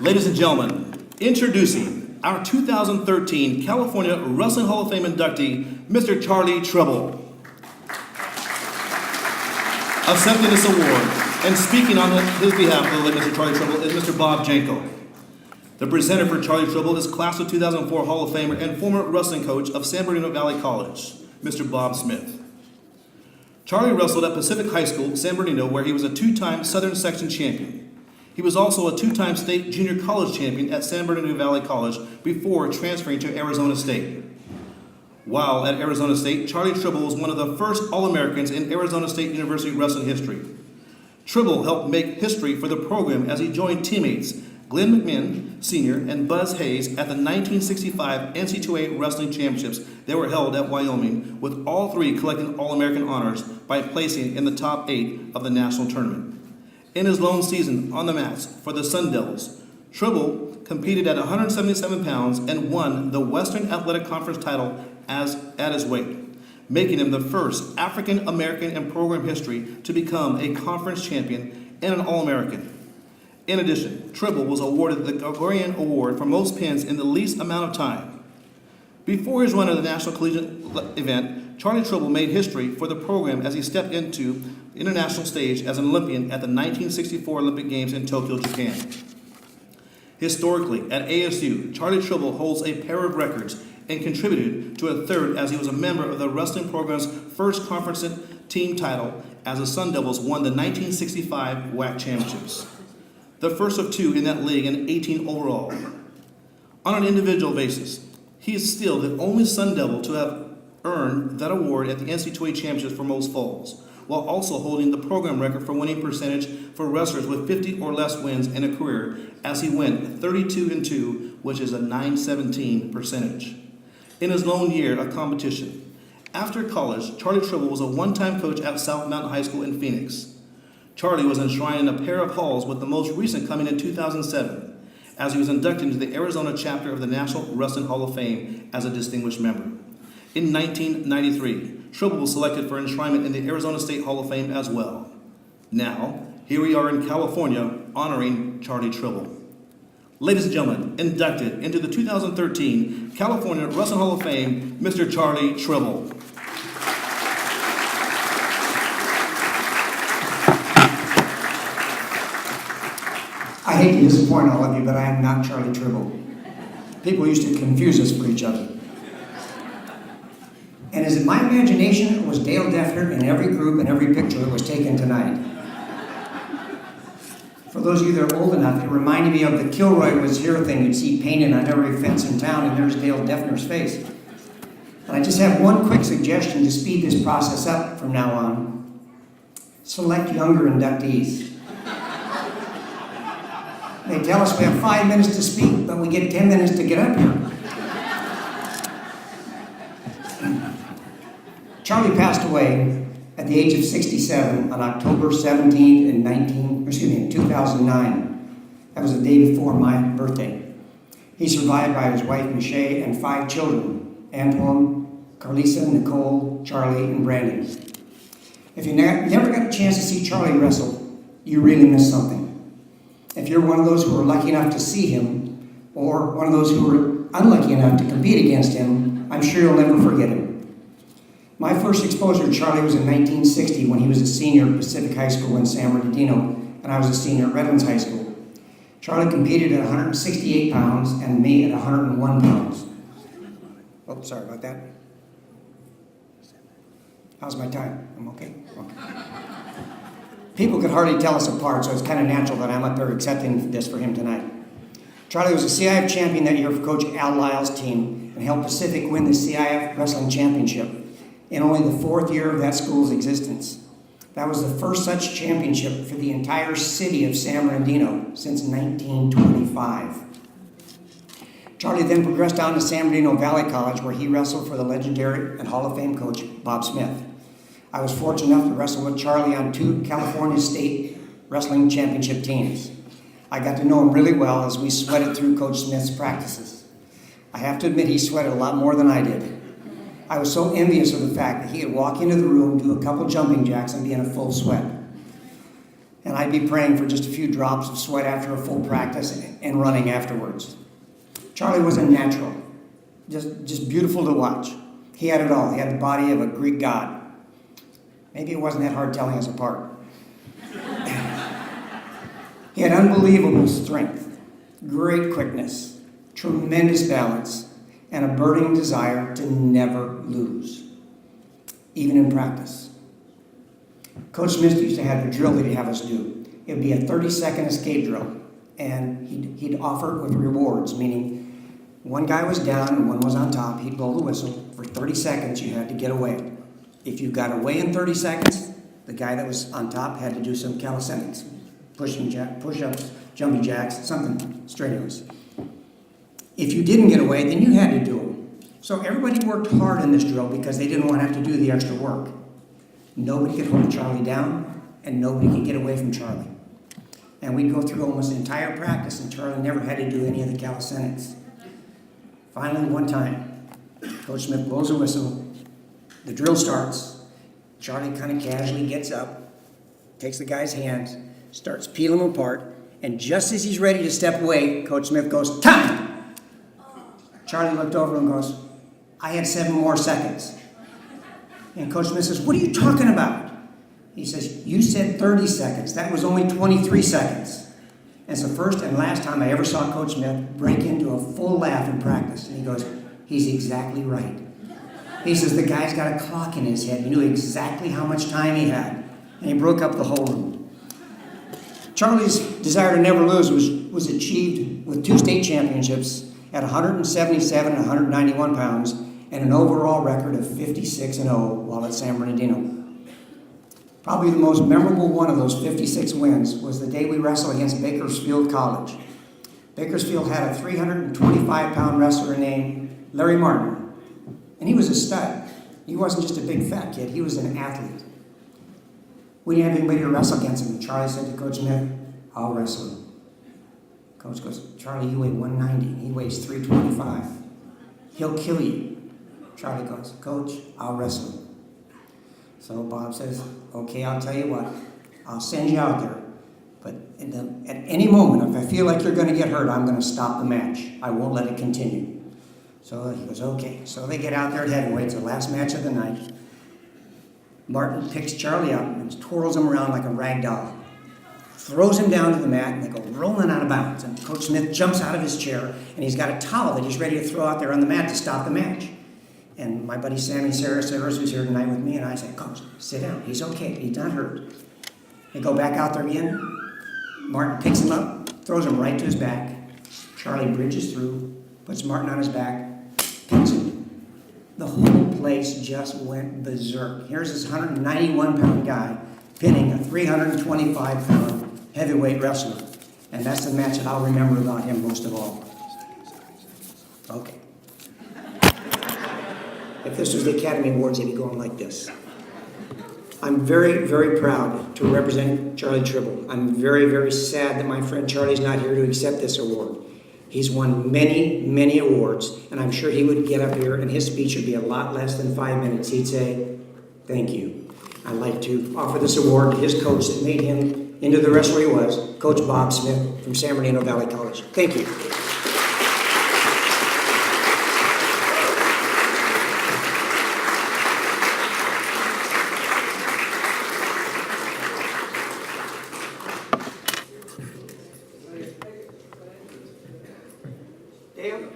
Ladies and gentlemen, introducing our 2013 California Wrestling Hall of Fame inductee, Mr. Charlie Tribble. Accepting this award and speaking on his behalf of the late Mr. Charlie Tribble is Mr. Bob Janko. The presenter for Charlie Tribble is Class of 2004 Hall of Famer and former wrestling coach of San Bernardino Valley College, Mr. Bob Smith. Charlie wrestled at Pacific High School, San Bernardino, where he was a two-time Southern Section champion. He was also a two-time state junior college champion at San Bernardino Valley College before transferring to Arizona State. While at Arizona State, Charlie Tribble was one of the first All-Americans in Arizona State University wrestling history. Tribble helped make history for the program as he joined teammates Glenn McMinn Sr. and Buzz Hayes at the 1965 NCAA Wrestling Championships that were held at Wyoming, with all three collecting All-American honors by placing in the top 8 of the national tournament. In his lone season on the mats for the Sun Devils, Tribble competed at 177 pounds and won the Western Athletic Conference title at his weight, making him the first African American in program history to become a conference champion and an All-American. In addition, Tribble was awarded the Gregorian Award for most pins in the least amount of time. Before his run at the National Collegiate event, Charlie Tribble made history for the program as he stepped into the international stage as an Olympian at the 1964 Olympic Games in Tokyo, Japan. Historically, at ASU, Charlie Tribble holds a pair of records and contributed to a third as he was a member of the wrestling program's first conference team title as the Sun Devils won the 1965 WAC championships, the first of two in that league and 18 overall. On an individual basis, he is still the only Sun Devil to have earned that award at the NCAA championships for most falls, while also holding the program record for winning percentage for wrestlers with 50 or less wins in a career, as he went 32-2, which is a .917 percentage. In his lone year of competition, after college, Charlie Tribble was a one-time coach at South Mountain High School in Phoenix. Charlie was enshrined in a pair of halls, with the most recent coming in 2007, as he was inducted into the Arizona chapter of the National Wrestling Hall of Fame as a distinguished member. In 1993, Tribble was selected for enshrinement in the Arizona State Hall of Fame as well. Now, here we are in California honoring Charlie Tribble. Ladies and gentlemen, inducted into the 2013 California Wrestling Hall of Fame, Mr. Charlie Tribble. I hate to disappoint all of you, but I am not Charlie Tribble. People used to confuse us for each other. And is it my imagination, or was Dale Defner in every group and every picture that was taken tonight? For those of you that are old enough, it reminded me of the Kilroy was here thing you'd see painted on every fence in town, and there's Dale Defner's face. And I just have one quick suggestion to speed this process up from now on. Select younger inductees. They tell us we have 5 minutes to speak, but we get 10 minutes to get up here. Charlie passed away at the age of 67 on October 17th in 2009. That was the day before my birthday. He's survived by his wife, Michelle, and 5 children, Antoine, Carlisa, Nicole, Charlie, and Brandon. If you never got a chance to see Charlie wrestle, you really missed something. If you're one of those who were lucky enough to see him, or one of those who were unlucky enough to compete against him, I'm sure you'll never forget him. My first exposure to Charlie was in 1960 when he was a senior at Pacific High School in San Bernardino, and I was a senior at Redlands High School. Charlie competed at 168 pounds and me at 101 pounds. Oh, sorry about that. How's my time? I'm okay? Okay. People could hardly tell us apart, so it's kind of natural that I'm up there accepting this for him tonight. Charlie was a CIF champion that year for Coach Al Lyle's team and helped Pacific win the CIF Wrestling Championship in only the 4th year of that school's existence. That was the first such championship for the entire city of San Bernardino since 1925. Charlie then progressed on to San Bernardino Valley College, where he wrestled for the legendary and Hall of Fame coach, Bob Smith. I was fortunate enough to wrestle with Charlie on 2 California State Wrestling Championship teams. I got to know him really well as we sweated through Coach Smith's practices. I have to admit he sweated a lot more than I did. I was so envious of the fact that he could walk into the room, do a couple jumping jacks, and be in a full sweat. and I'd be praying for just a few drops of sweat after a full practice and running afterwards. Charlie was a natural, just beautiful to watch. He had it all. He had the body of a Greek god. Maybe it wasn't that hard telling us apart. He had unbelievable strength, great quickness, tremendous balance, and a burning desire to never lose, even in practice. Coach Smith used to have a drill that he'd have us do. It would be a 30-second escape drill, and he'd offer it with rewards, meaning one guy was down and one was on top. He'd blow the whistle. For 30 seconds, you had to get away. If you got away in 30 seconds, the guy that was on top had to do some calisthenics, push-ups, jumping jacks, something strenuous. If you didn't get away, then you had to do them. So everybody worked hard in this drill because they didn't want to have to do the extra work. Nobody could hold Charlie down, and nobody could get away from Charlie. And we'd go through almost the entire practice, and Charlie never had to do any of the calisthenics. Finally, one time, Coach Smith blows a whistle, the drill starts, Charlie kind of casually gets up, takes the guy's hands, starts peeling them apart, and just as he's ready to step away, Coach Smith goes, "Time!" Charlie looked over and goes, "I had 7 more seconds." And Coach Smith says, "What are you talking about?" He says, "You said 30 seconds. That was only 23 seconds. And it's the first and last time I ever saw Coach Smith break into a full laugh in practice. And he goes, "He's exactly right." He says, "The guy's got a clock in his head. He knew exactly how much time he had." And he broke up the whole room. Charlie's desire to never lose was achieved with 2 state championships at 177 and 191 pounds and an overall record of 56-0 while at San Bernardino. Probably the most memorable one of those 56 wins was the day we wrestled against Bakersfield College. Bakersfield had a 325-pound wrestler named Larry Martin, and he was a stud. He wasn't just a big fat kid, he was an athlete. We didn't have anybody to wrestle against him. Charlie said to Coach Smith, "I'll wrestle him." Coach goes, "Charlie, you weigh 190. He weighs 325. He'll kill you." Charlie goes, "Coach, I'll wrestle him." So Bob says, "Okay, I'll tell you what. I'll send you out there. But at any moment, if I feel like you're going to get hurt, I'm going to stop the match. I won't let it continue." So he goes, "Okay." So they get out there at heavyweight. It's the last match of the night. Martin picks Charlie up and twirls him around like a rag doll. Throws him down to the mat, and they go rolling out of bounds. And Coach Smith jumps out of his chair, and he's got a towel that he's ready to throw out there on the mat to stop the match. And my buddy Sammy Sarah-Sarahs, who's here tonight with me, and I said, "Coach, sit down. He's okay. He's not hurt." They go back out there again. Martin picks him up, throws him right to his back. Charlie bridges through, puts Martin on his back, pins him. The whole place just went berserk. Here's this 191-pound guy pinning a 325-pound heavyweight wrestler. And that's the match that I'll remember about him most of all. Okay. If this was the Academy Awards, they'd be going like this. I'm very, very proud to represent Charlie Tribble. I'm very, very sad that my friend Charlie's not here to accept this award. He's won many, many awards, and I'm sure he would get up here and his speech would be a lot less than 5 minutes. He'd say, "Thank you. I'd like to offer this award to his coach that made him into the wrestler he was, Coach Bob Smith from San Bernardino Valley College." Thank you. Dale?